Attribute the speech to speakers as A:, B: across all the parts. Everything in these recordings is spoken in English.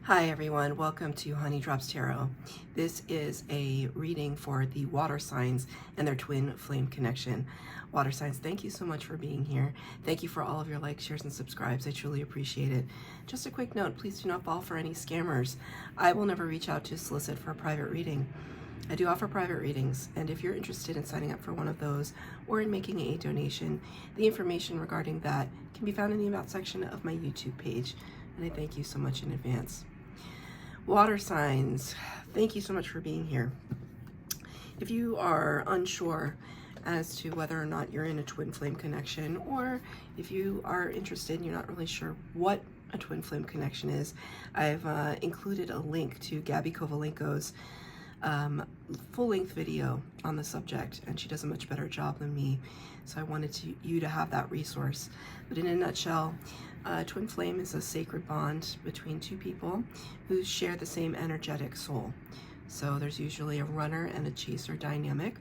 A: Hi everyone, welcome to Honey Drops Tarot. This is a reading for the water signs and their twin flame connection. Water signs, thank you so much for being here. Thank you for all of your likes, shares, and subscribes. I truly appreciate it. Just a quick note, please do not fall for any scammers. I will never reach out to solicit for a private reading. I do offer private readings, and if you're interested in signing up for one of those or in making a donation, the information regarding that can be found in the About section of my YouTube page, and I thank you so much in advance. Water signs, thank you so much for being here. If you are unsure as to whether or not you're in a twin flame connection, or if you are interested and you're not really sure what a twin flame connection is, I've included a link to Gabi Kovalenko's full-length video on the subject, and she does a much better job than me, so I wanted you to have that resource. But in a nutshell, twin flame is a sacred bond between two people who share the same energetic soul. So there's usually a runner and a chaser dynamic,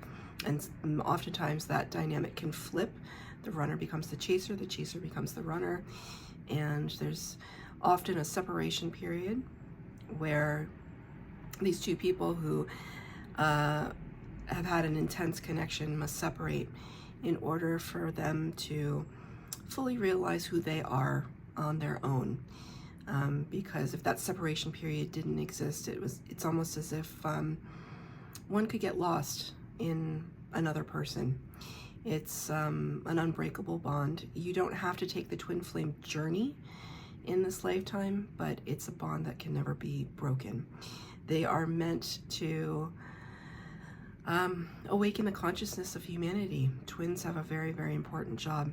A: and oftentimes that dynamic can flip. The runner becomes the chaser becomes the runner, and there's often a separation period where these two people who have had an intense connection must separate in order for them to fully realize who they are on their own. Because if that separation period didn't exist, it's almost as if one could get lost in another person. It's an unbreakable bond. You don't have to take the twin flame journey in this lifetime, but it's a bond that can never be broken. They are meant to awaken the consciousness of humanity. Twins have a very, very important job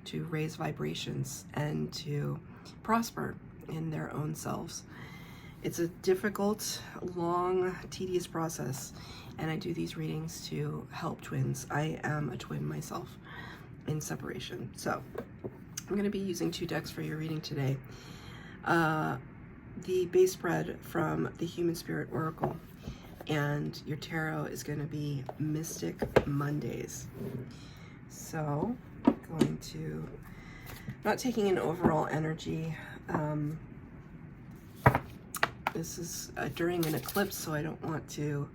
A: to raise vibrations and to prosper in their own selves. It's a difficult, long, tedious process, and I do these readings to help twins. I am a twin myself in separation. So I'm going to be using two decks for your reading today. The base spread from the Human Spirit Oracle, and your tarot is going to be Mystic Mondays. So I'm going to, not taking an overall energy. This is during an eclipse, so I don't want to,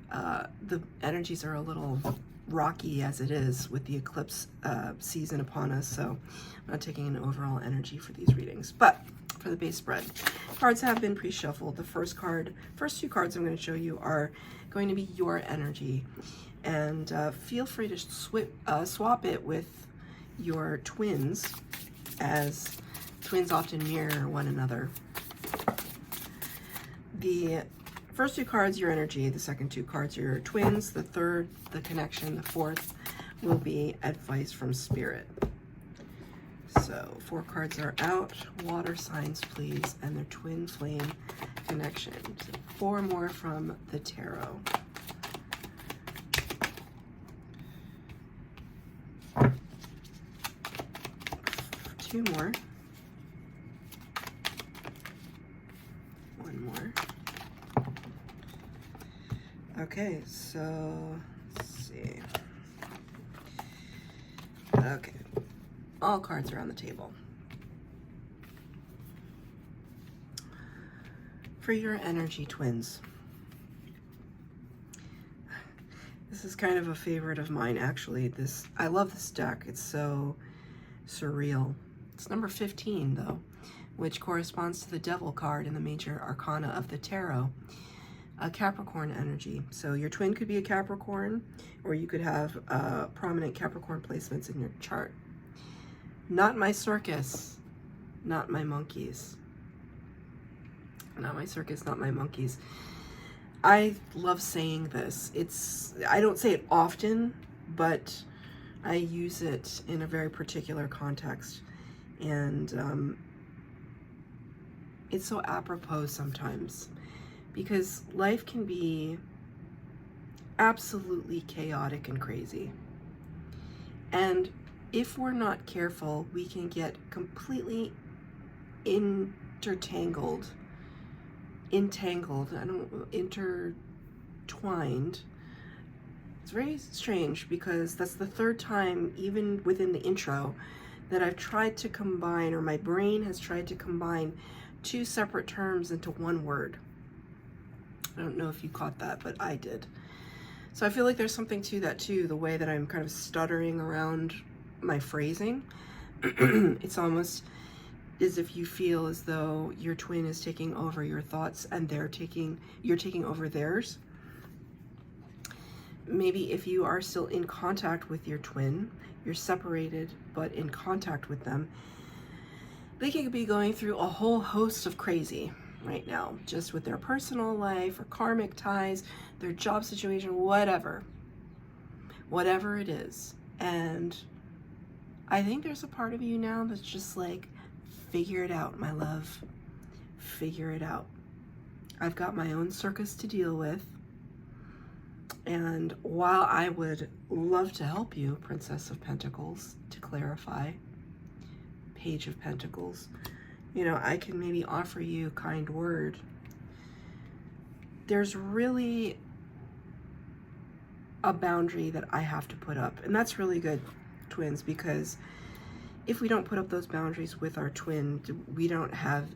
A: the energies are a little rocky as it is with the eclipse season upon us, so I'm not taking an overall energy for these readings. But for the base spread, cards have been pre-shuffled. The first two cards I'm going to show you are going to be your energy, and feel free to swap it with your twins, as twins often mirror one another. The first two cards, your energy. The second two cards are your twins. The third, the connection. The fourth will be advice from spirit. So 4 cards are out. Water signs, please, and their twin flame connection. So 4 more from the tarot. Two more. One more. Okay, so let's see. Okay, all cards are on the table. For your energy, twins. This is kind of a favorite of mine, actually. I love this deck. It's so surreal. It's number 15, though, which corresponds to the Devil card in the major arcana of the tarot. A Capricorn energy. So your twin could be a Capricorn, or you could have prominent Capricorn placements in your chart. Not my circus, not my monkeys. Not my circus, not my monkeys. I love saying this. I don't say it often, but I use it in a very particular context. And it's so apropos sometimes, because life can be absolutely chaotic and crazy. And if we're not careful, we can get completely intertwined. It's very strange, because that's the third time, even within the intro, that I've tried to combine, or my brain has tried to combine, two separate terms into one word. I don't know if you caught that, but I did. So I feel like there's something to that too, the way that I'm kind of stuttering around my phrasing. It's almost as if you feel as though your twin is taking over your thoughts and you're taking over theirs. Maybe if you are still in contact with your twin, you're separated but in contact with them, they could be going through a whole host of crazy right now, just with their personal life or karmic ties, their job situation, whatever it is. And I think there's a part of you now that's just like, figure it out, my love, figure it out. I've got my own circus to deal with. And while I would love to help you, Princess of Pentacles, to clarify, Page of Pentacles, you know, I can maybe offer you a kind word. There's really a boundary that I have to put up. And that's really good, twins, because if we don't put up those boundaries with our twin, we don't have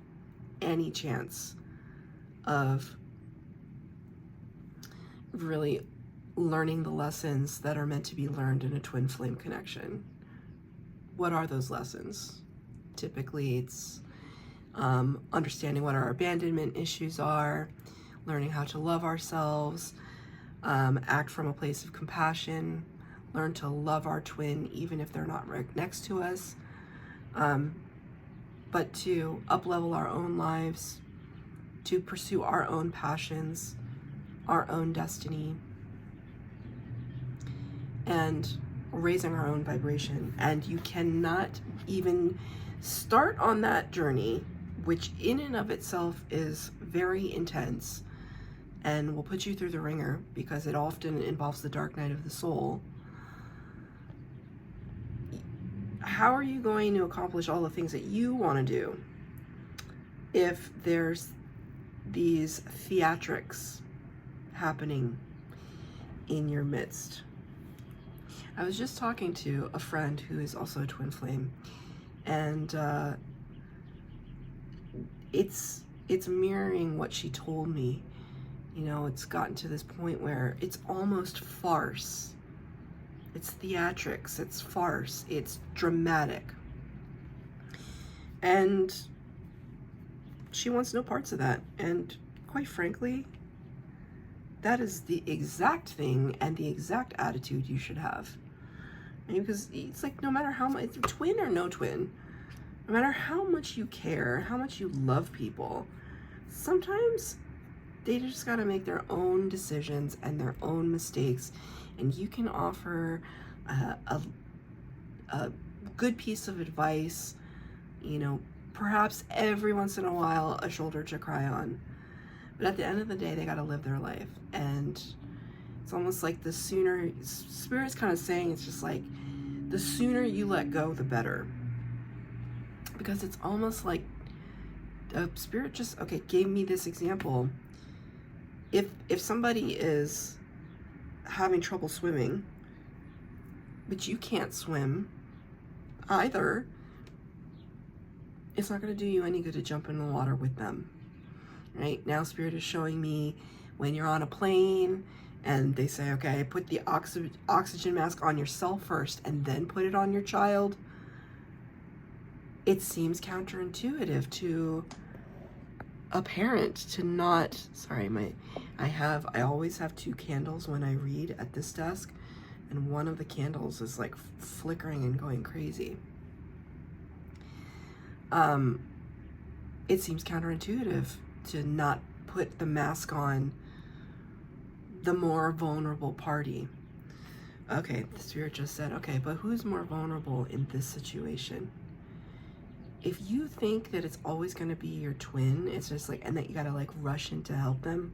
A: any chance of really learning the lessons that are meant to be learned in a twin flame connection. What are those lessons? Typically, it's understanding what our abandonment issues are, learning how to love ourselves, act from a place of compassion, learn to love our twin even if they're not right next to us, but to up-level our own lives, to pursue our own passions, our own destiny, and raising our own vibration. And you cannot even start on that journey, which in and of itself is very intense and will put you through the ringer because it often involves the dark night of the soul. How are you going to accomplish all the things that you want to do if there's these theatrics happening in your midst? I was just talking to a friend who is also a twin flame, and it's mirroring what she told me. You know, it's gotten to this point where it's almost farce. It's theatrics, it's farce, it's dramatic. And she wants no parts of that. And quite frankly, that is the exact thing and the exact attitude you should have. Because it's like, no matter how much, twin or no twin, no matter how much you care, how much you love people, sometimes they just got to make their own decisions and their own mistakes. And you can offer a good piece of advice, you know, perhaps every once in a while, a shoulder to cry on. But at the end of the day, they got to live their life. And it's almost like the sooner, Spirit's kind of saying, it's just like, the sooner you let go, the better. Because it's almost like Spirit just, okay, gave me this example. If somebody is having trouble swimming, but you can't swim either, it's not going to do you any good to jump in the water with them. Right now, Spirit is showing me when you're on a plane and they say, okay, put the oxygen mask on yourself first and then put it on your child. It seems counterintuitive to a parent to not, sorry, I always have two candles when I read at this desk, and one of the candles is like flickering and going crazy. It seems counterintuitive to not put the mask on the more vulnerable party. Okay, the Spirit just said, okay, but who's more vulnerable in this situation? If you think that it's always going to be your twin, it's just like, and that you got to like rush in to help them,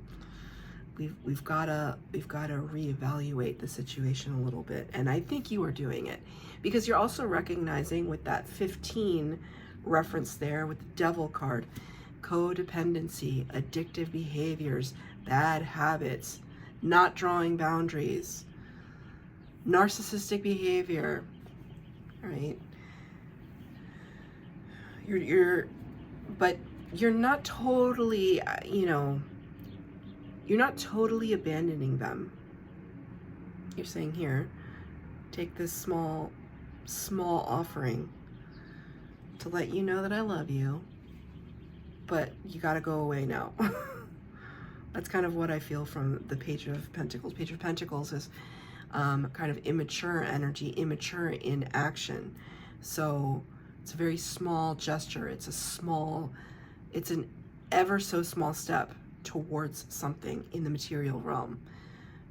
A: we've got to reevaluate the situation a little bit. And I think you are doing it because you're also recognizing with that 15 reference there with the Devil card, codependency, addictive behaviors, bad habits, not drawing boundaries, narcissistic behavior, right? But you're not totally, you're not totally abandoning them. You're saying, here, take this small offering to let you know that I love you, but you got to go away now. That's kind of what I feel from the Page of Pentacles. Page of Pentacles is kind of immature energy, immature in action. So it's a very small gesture. It's an ever so small step towards something in the material realm.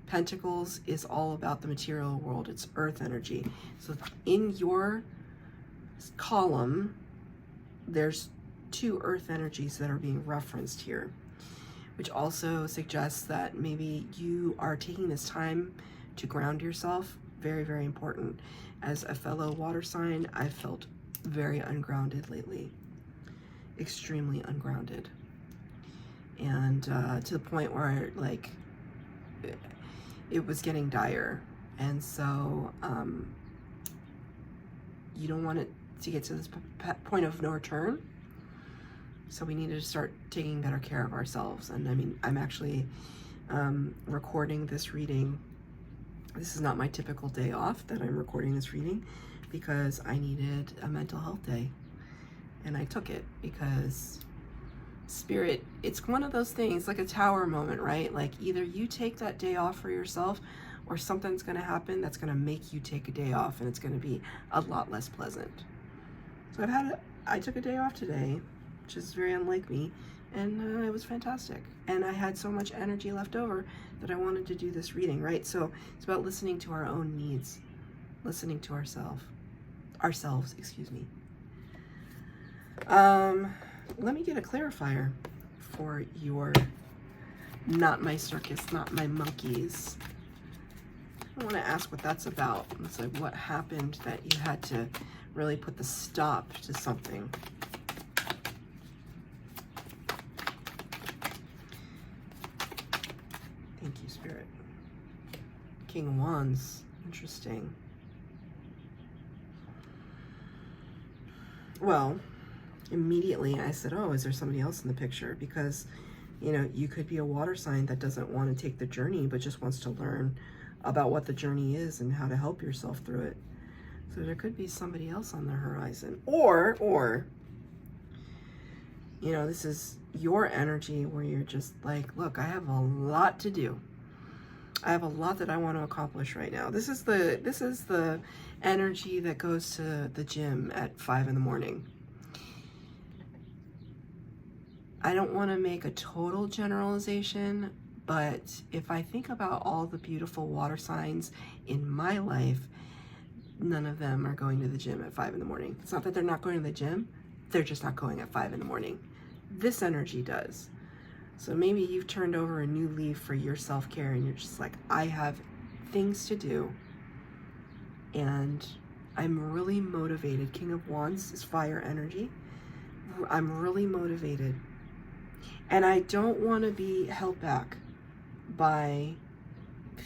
A: Pentacles is all about the material world. It's earth energy. So in your column, there's 2 earth energies that are being referenced here, which also suggests that maybe you are taking this time to ground yourself. Very, very important. As a fellow water sign, I've felt very ungrounded lately. Extremely ungrounded. And to the point where, like, it was getting dire. And so you don't want it to get to this point of no return. So we need to start taking better care of ourselves. And I mean, I'm actually recording this reading. This is not my typical day off that I'm recording this reading, because I needed a mental health day. And I took it because Spirit, it's one of those things, like a tower moment, right? Like either you take that day off for yourself, or something's going to happen that's going to make you take a day off, and it's going to be a lot less pleasant. So I took a day off today, which is very unlike me, and it was fantastic. And I had so much energy left over that I wanted to do this reading, right? So it's about listening to our own needs, listening to ourselves, excuse me. Let me get a clarifier for your not my circus, not my monkeys. I want to ask what that's about. It's like, what happened that you had to really put the stop to something? Thank you, Spirit. King of Wands. Interesting. Well, immediately I said, oh, is there somebody else in the picture? Because, you know, you could be a water sign that doesn't want to take the journey, but just wants to learn about what the journey is and how to help yourself through it. So there could be somebody else on the horizon. Or, you know, this is your energy where you're just like, look, I have a lot to do. I have a lot that I want to accomplish right now. This is the energy that goes to the gym at 5 in the morning. I don't want to make a total generalization, but if I think about all the beautiful water signs in my life, none of them are going to the gym at 5 in the morning. It's not that they're not going to the gym, they're just not going at 5 in the morning. This energy does. So maybe you've turned over a new leaf for your self-care, and you're just like, I have things to do, and I'm really motivated. King of Wands is fire energy. I'm really motivated. And I don't want to be held back by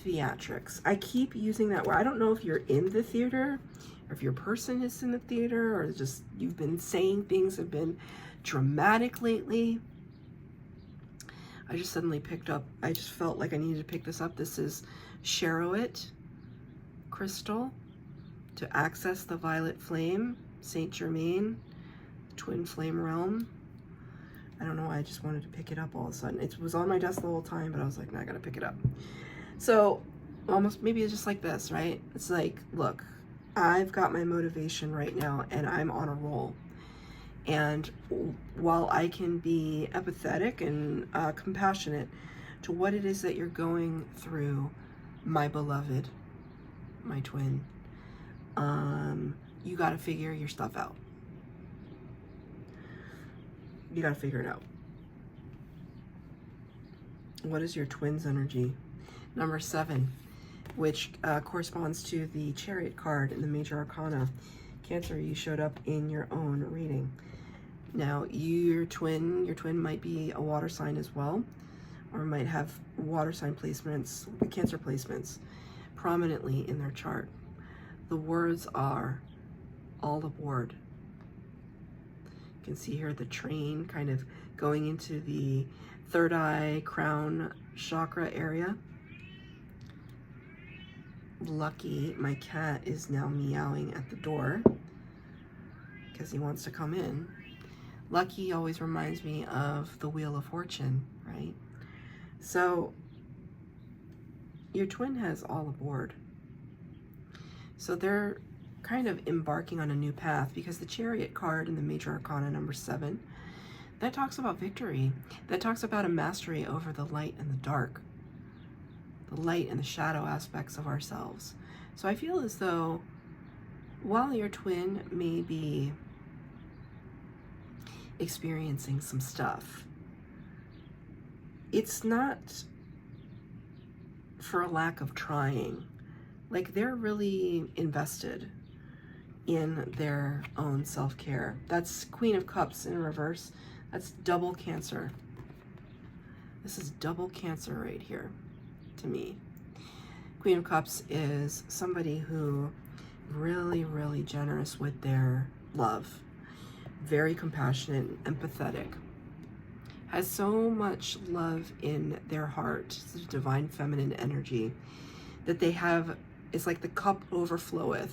A: theatrics. I keep using that word. I don't know if you're in the theater, or if your person is in the theater, or just you've been saying things have been dramatic lately. I just suddenly picked up, I just felt like I needed to pick this up. This is Charoet crystal to access the violet flame, Saint Germain, twin flame realm. I don't know why I just wanted to pick it up all of a sudden. It was on my desk the whole time, but I was like, no, I gotta pick it up. So almost, maybe it's just like this, right? It's like, look, I've got my motivation right now and I'm on a roll. And while I can be empathetic and compassionate to what it is that you're going through, my beloved, my twin, you got to figure your stuff out. You got to figure it out. What is your twin's energy? Number 7, which corresponds to the Chariot card in the Major Arcana. Cancer, you showed up in your own reading. Now, your twin might be a water sign as well, or might have water sign placements, Cancer placements, prominently in their chart. The words are all aboard. You can see here the train kind of going into the third eye, crown chakra area. Lucky, my cat is now meowing at the door because he wants to come in. Lucky always reminds me of the Wheel of Fortune, right? So your twin has all aboard. So they're kind of embarking on a new path, because the Chariot card in the Major Arcana number 7, that talks about victory. That talks about a mastery over the light and the dark, the light and the shadow aspects of ourselves. So I feel as though while your twin may be experiencing some stuff, it's not for a lack of trying. Like, they're really invested in their own self-care. That's Queen of Cups in reverse. That's double Cancer. This is double Cancer right here to me. Queen of Cups is somebody who really, really generous with their love. Very compassionate and empathetic. Has so much love in their heart. It's a divine feminine energy that they have. It's like the cup overfloweth,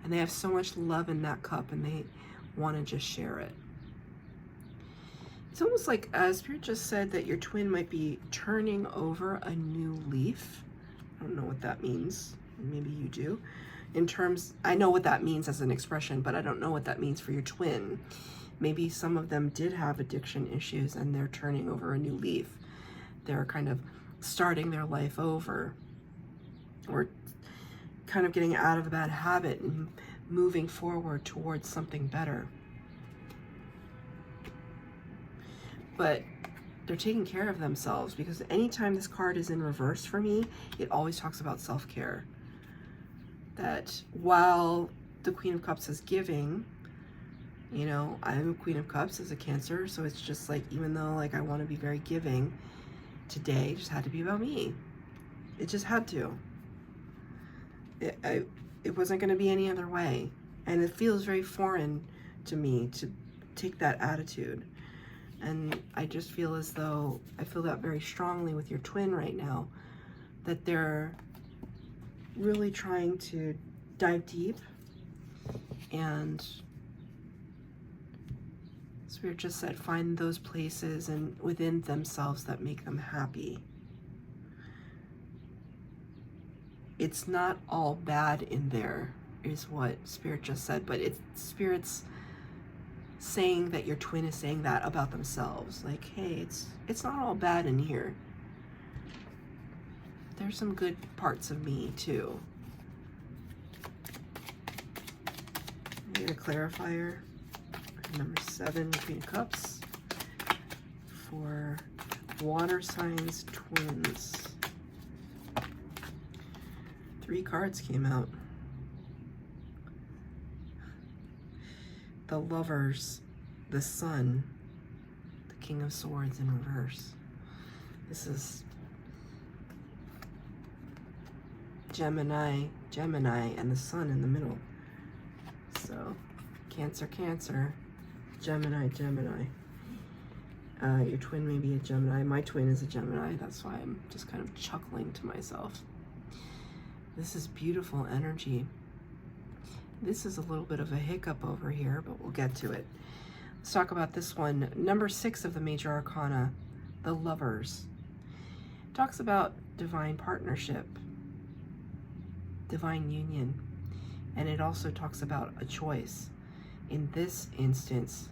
A: and they have so much love in that cup, and they want to just share it. It's almost like Spirit just said that your twin might be turning over a new leaf. I don't know what that means. Maybe you do. In terms, I know what that means as an expression, but I don't know what that means for your twin. Maybe some of them did have addiction issues and they're turning over a new leaf. They're kind of starting their life over, or kind of getting out of a bad habit and moving forward towards something better. But they're taking care of themselves, because anytime this card is in reverse for me, it always talks about self-care. That while the Queen of Cups is giving, you know, I'm a Queen of Cups as a Cancer, so it's just like, even though like I want to be very giving, today it just had to be about me. It just had to. It wasn't going to be any other way. And it feels very foreign to me to take that attitude. And I just feel as though, I feel that very strongly with your twin right now, that they're really trying to dive deep, and Spirit just said find those places and within themselves that make them happy. It's not all bad in there, is what Spirit just said, but it's Spirit's saying that your twin is saying that about themselves. Like, hey, it's not all bad in here. There's some good parts of me too. Need a clarifier. Number 7, Queen of Cups, for water signs twins. 3 cards came out. The Lovers, the Sun, the King of Swords in reverse. This is Gemini, and the Sun in the middle. So Cancer, Cancer, Gemini, Gemini. Your twin may be a Gemini. My twin is a Gemini. That's why I'm just kind of chuckling to myself. This is beautiful energy. This is a little bit of a hiccup over here, but we'll get to it. Let's talk about this one. Number 6 of the Major Arcana, the Lovers. It talks about divine partnership, divine union, and it also talks about a choice. In this instance,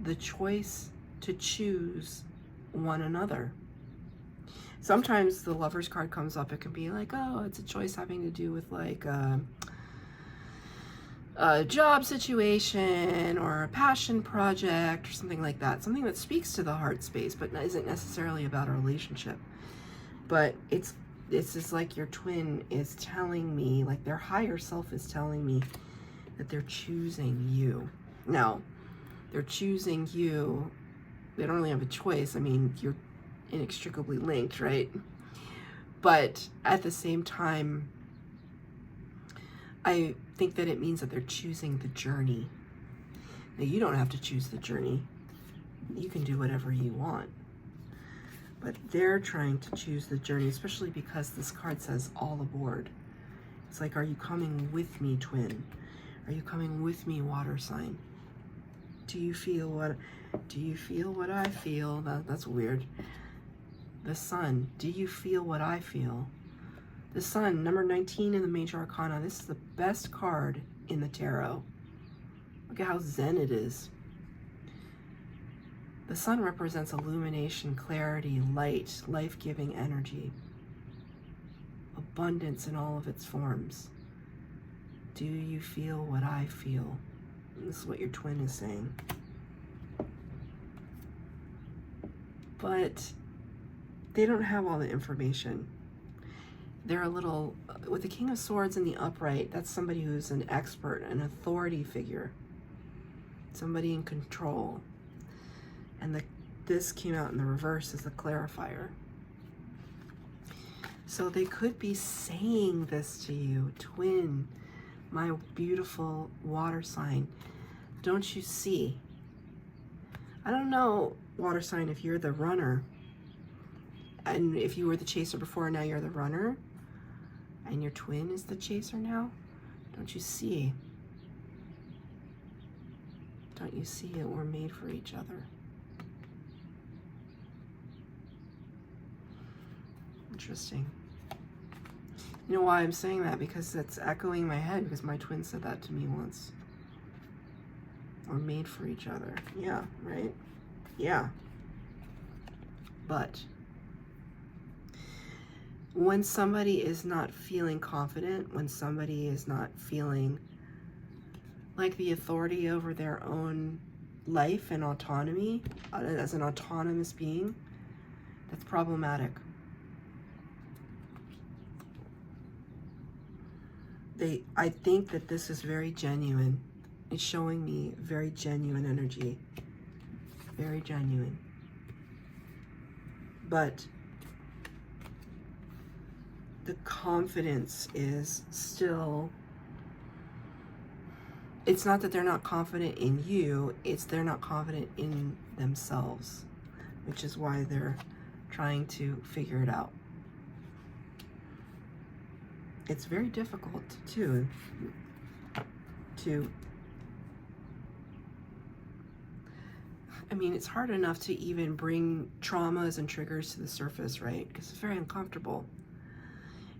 A: the choice to choose one another. Sometimes the Lovers card comes up, it can be like, oh, it's a choice having to do with like a job situation or a passion project or something like that. Something that speaks to the heart space, but isn't necessarily about a relationship. But it's just like your twin is telling me, like their higher self is telling me that they're choosing you. Now, they're choosing you. They don't really have a choice. I mean, you're inextricably linked, right? But at the same time, I think that it means that they're choosing the journey. Now, you don't have to choose the journey. You can do whatever you want. But they're trying to choose the journey, especially because this card says all aboard. It's like, are you coming with me, twin? Are you coming with me, water sign? Do you feel what I feel? That's weird. The sun, do you feel what I feel? The sun, number 19 in the major arcana. This is the best card in the tarot. Look at how zen it is. The sun represents illumination, clarity, light, life-giving energy, abundance in all of its forms. Do you feel what I feel? And this is what your twin is saying. But they don't have all the information. They're a little, with the King of Swords in the upright, that's somebody who's an expert, an authority figure, somebody in control. And this came out in the reverse as the clarifier. So they could be saying this to you, twin, my beautiful water sign. Don't you see? I don't know, water sign, if you're the runner, and if you were the chaser before, now you're the runner, and your twin is the chaser now. Don't you see? Don't you see it? We're made for each other. Interesting. You know why I'm saying that? Because it's echoing my head, because my twin said that to me once. We're made for each other. Yeah, right? Yeah. But when somebody is not feeling confident, when somebody is not feeling like the authority over their own life and autonomy, as an autonomous being, that's problematic. I think that this is very genuine. It's showing me very genuine energy. Very genuine. But the confidence is still, it's not that they're not confident in you, it's they're not confident in themselves, which is why they're trying to figure it out. It's very difficult too I mean, it's hard enough to even bring traumas and triggers to the surface, right? Because it's very uncomfortable.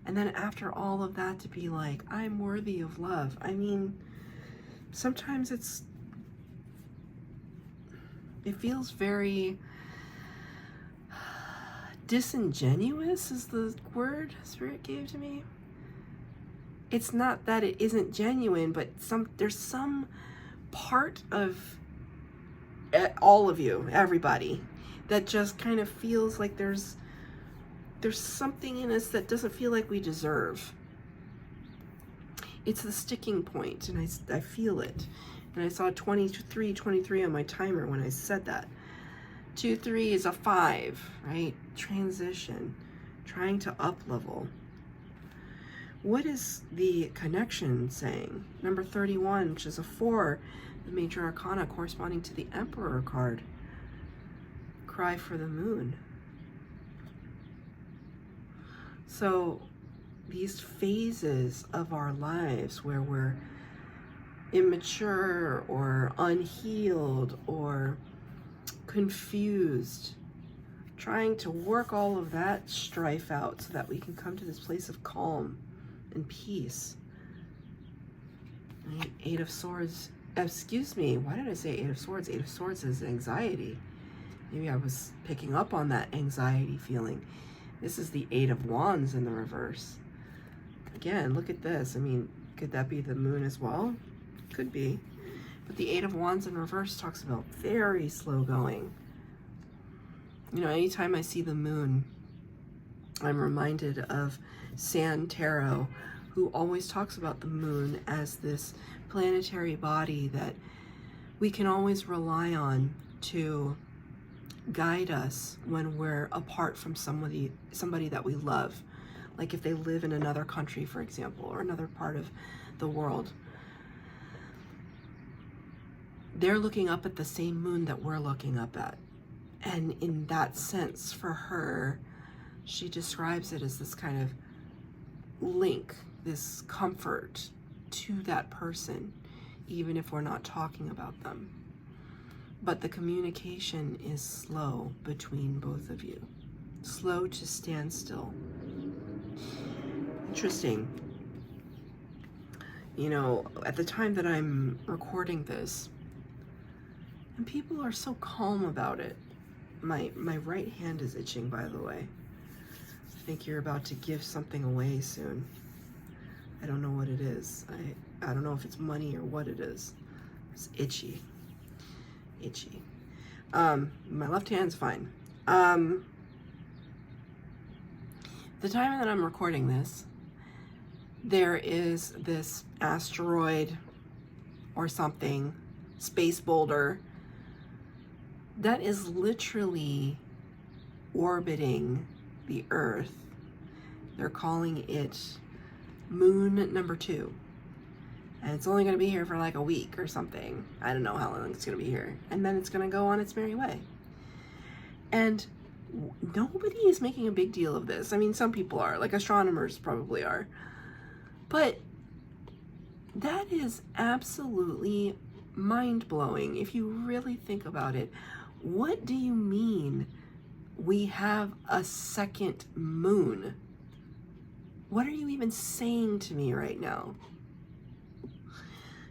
A: And then after all of that, to be like, I'm worthy of love. I mean, sometimes it feels very disingenuous is the word Spirit gave to me. It's not that it isn't genuine, but there's some part of all of you, everybody, that just kind of feels like there's something in us that doesn't feel like we deserve. It's the sticking point, and I feel it. And I saw 23 on my timer when I said that. 2-3 is a 5, right? Transition, trying to up level. What is the connection saying? Number 31, which is a 4, the major arcana corresponding to the Emperor card. Cry for the moon. So these phases of our lives where we're immature or unhealed or confused, trying to work all of that strife out so that we can come to this place of calm and peace. Right? 8 of Swords, excuse me, why did I say 8 of Swords? 8 of Swords is anxiety. Maybe I was picking up on that anxiety feeling. This is the 8 of Wands in the reverse. Again, look at this. I mean, could that be the moon as well? Could be. But the 8 of Wands in reverse talks about very slow going. You know, anytime I see the moon, I'm reminded of San Tarot, who always talks about the moon as this planetary body that we can always rely on to guide us when we're apart from somebody that we love. Like if they live in another country, for example, or another part of the world. they're looking up at the same moon that we're looking up at. And in that sense, for her, she describes it as this kind of link, this comfort to that person, even if we're not talking about them. But the communication is slow between both of you. Slow to stand still. Interesting. You know, at the time that I'm recording this, and people are so calm about it. My right hand is itching, by the way. I think you're about to give something away soon. I don't know what it is. I don't know if it's money or what it is. It's itchy. Itchy. My left hand's fine. The time that I'm recording this, there is this asteroid or something, space boulder, that is literally orbiting the Earth. They're calling it moon number 2. And it's only going to be here for like a week or something. I don't know how long it's going to be here. And then it's going to go on its merry way. And nobody is making a big deal of this. I mean, some people are, like astronomers probably are. But that is absolutely mind-blowing if you really think about it. What do you mean we have a second moon? What are you even saying to me right now?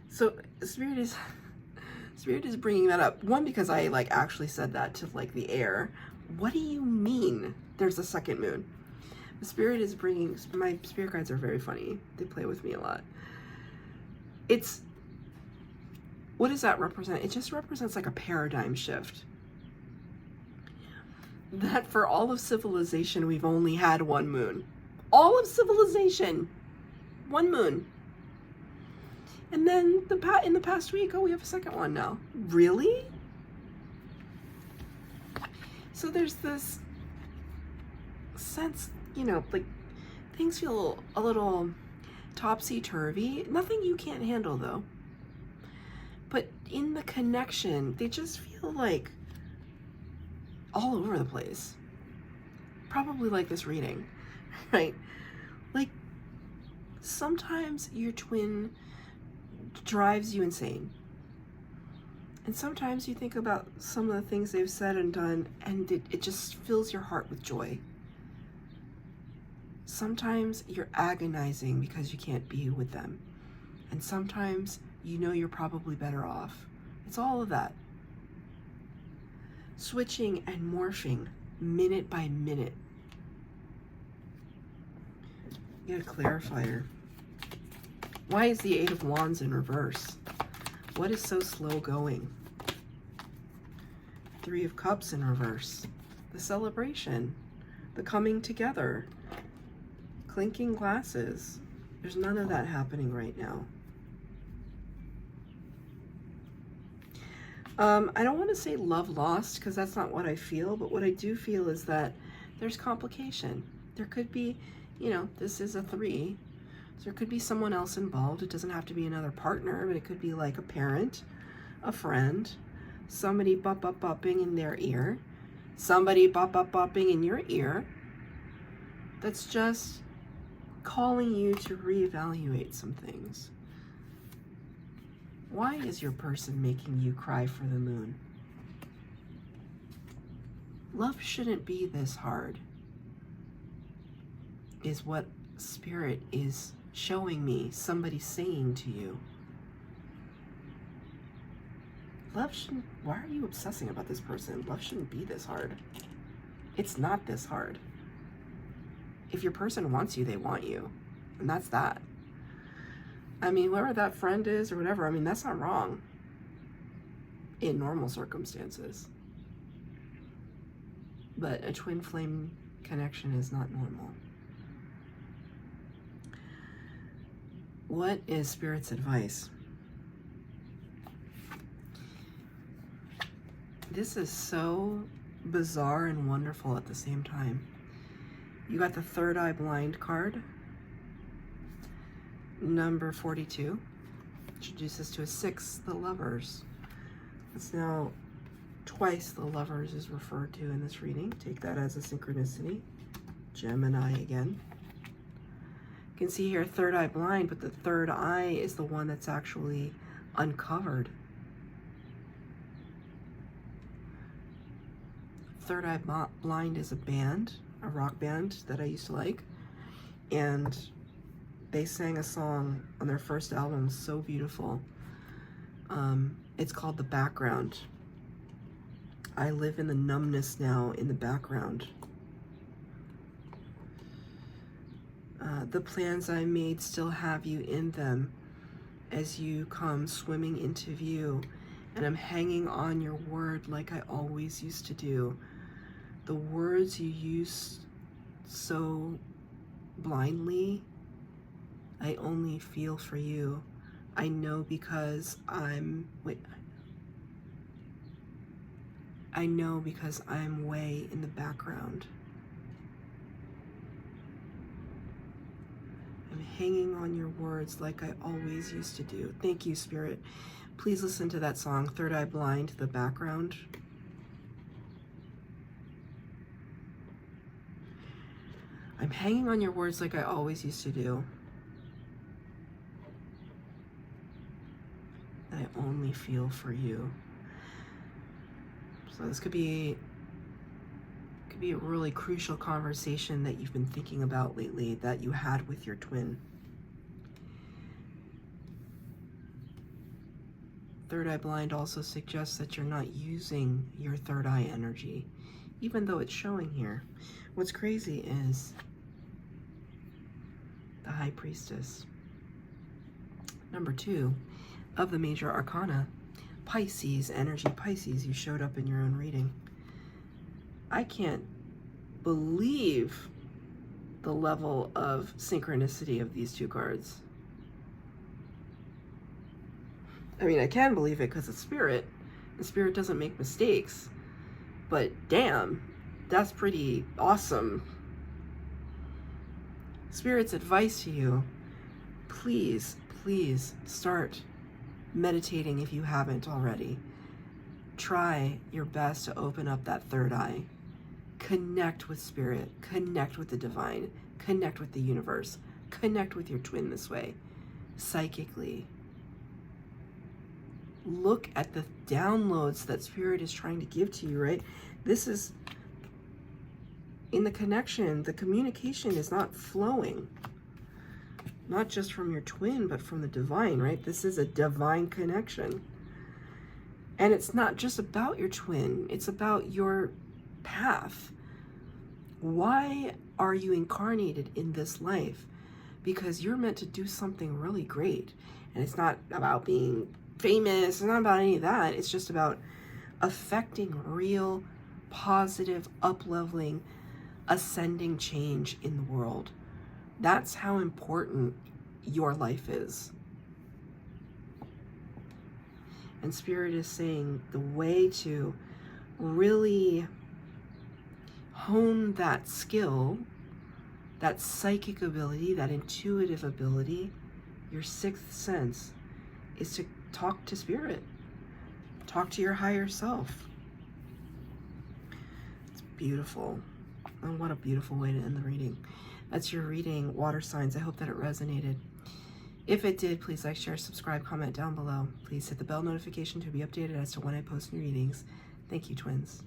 A: So Spirit is bringing that up. One, because I like actually said that to like the air. What do you mean there's a second moon? The Spirit is bringing, my spirit guides are very funny. They play with me a lot. What does that represent? It just represents like a paradigm shift. That for all of civilization, we've only had one moon. All of civilization, one moon. And then in the past week, oh, we have a second one now. Really? So there's this sense, you know, like things feel a little topsy-turvy. Nothing you can't handle though. But in the connection, they just feel like all over the place. Probably like this reading, right? Like sometimes your twin drives you insane. And sometimes you think about some of the things they've said and done, and it just fills your heart with joy. Sometimes you're agonizing because you can't be with them. And sometimes you know you're probably better off. It's all of that. Switching and morphing minute by minute. You got a clarifier. Why is the 8 of Wands in reverse? What is so slow going? 3 of Cups in reverse. The celebration. The coming together. Clinking glasses. There's none of that happening right now. I don't want to say love lost because that's not what I feel, but what I do feel is that there's complication. There could be, you know, this is a 3. So there could be someone else involved. It doesn't have to be another partner, but it could be like a parent, a friend, somebody bopping in their ear, somebody bopping in your ear. That's just calling you to reevaluate some things. Why is your person making you cry for the moon? Love shouldn't be this hard, is what Spirit is showing me, somebody saying to you. Love shouldn't, why are you obsessing about this person? Love shouldn't be this hard. It's not this hard. If your person wants you, they want you. And that's that. I mean, whoever that friend is or whatever, I mean, that's not wrong in normal circumstances. But a twin flame connection is not normal. What is Spirit's advice? This is so bizarre and wonderful at the same time. You got the third eye blind card. Number 42 introduces to a 6, the Lovers. It's now twice the Lovers is referred to in this reading. Take that as a synchronicity. Gemini again. You can see here third eye blind, but the third eye is the one that's actually uncovered. Third Eye Blind is a band, a rock band that I used to like, and they sang a song on their first album, so beautiful. It's called The Background. I live in the numbness now in the background. The plans I made still have you in them as you come swimming into view, and I'm hanging on your word like I always used to do. The words you use so blindly, I only feel for you. I know because I'm way in the background. I'm hanging on your words like I always used to do. Thank you, Spirit. Please listen to that song, Third Eye Blind, The Background. I'm hanging on your words like I always used to do. I only feel for you. So this could be a really crucial conversation that you've been thinking about lately that you had with your twin. Third Eye Blind also suggests that you're not using your third eye energy, even though it's showing here. What's crazy is the High Priestess. Number 2 of the major arcana, Pisces energy. Pisces, you showed up in your own reading. I can't believe the level of synchronicity of these two cards. I mean, I can believe it because it's Spirit, and Spirit doesn't make mistakes, but damn, that's pretty awesome. Spirit's advice to you, please, please start meditating if you haven't already. Try your best to open up that third eye. Connect with Spirit, connect with the divine, connect with the universe, connect with your twin this way, psychically. Look at the downloads that Spirit is trying to give to you, right? This is, in the connection, the communication is not flowing. Not just from your twin, but from the divine, right? This is a divine connection. And it's not just about your twin, it's about your path. Why are you incarnated in this life? Because you're meant to do something really great. And it's not about being famous, it's not about any of that. It's just about affecting real, positive, up-leveling, ascending change in the world. That's how important your life is. And Spirit is saying the way to really hone that skill, that psychic ability, that intuitive ability, your sixth sense, is to talk to Spirit. Talk to your higher self. It's beautiful. And what a beautiful way to end the reading. That's your reading, water signs. I hope that it resonated. If it did, please like, share, subscribe, comment down below. Please hit the bell notification to be updated as to when I post new readings. Thank you, twins.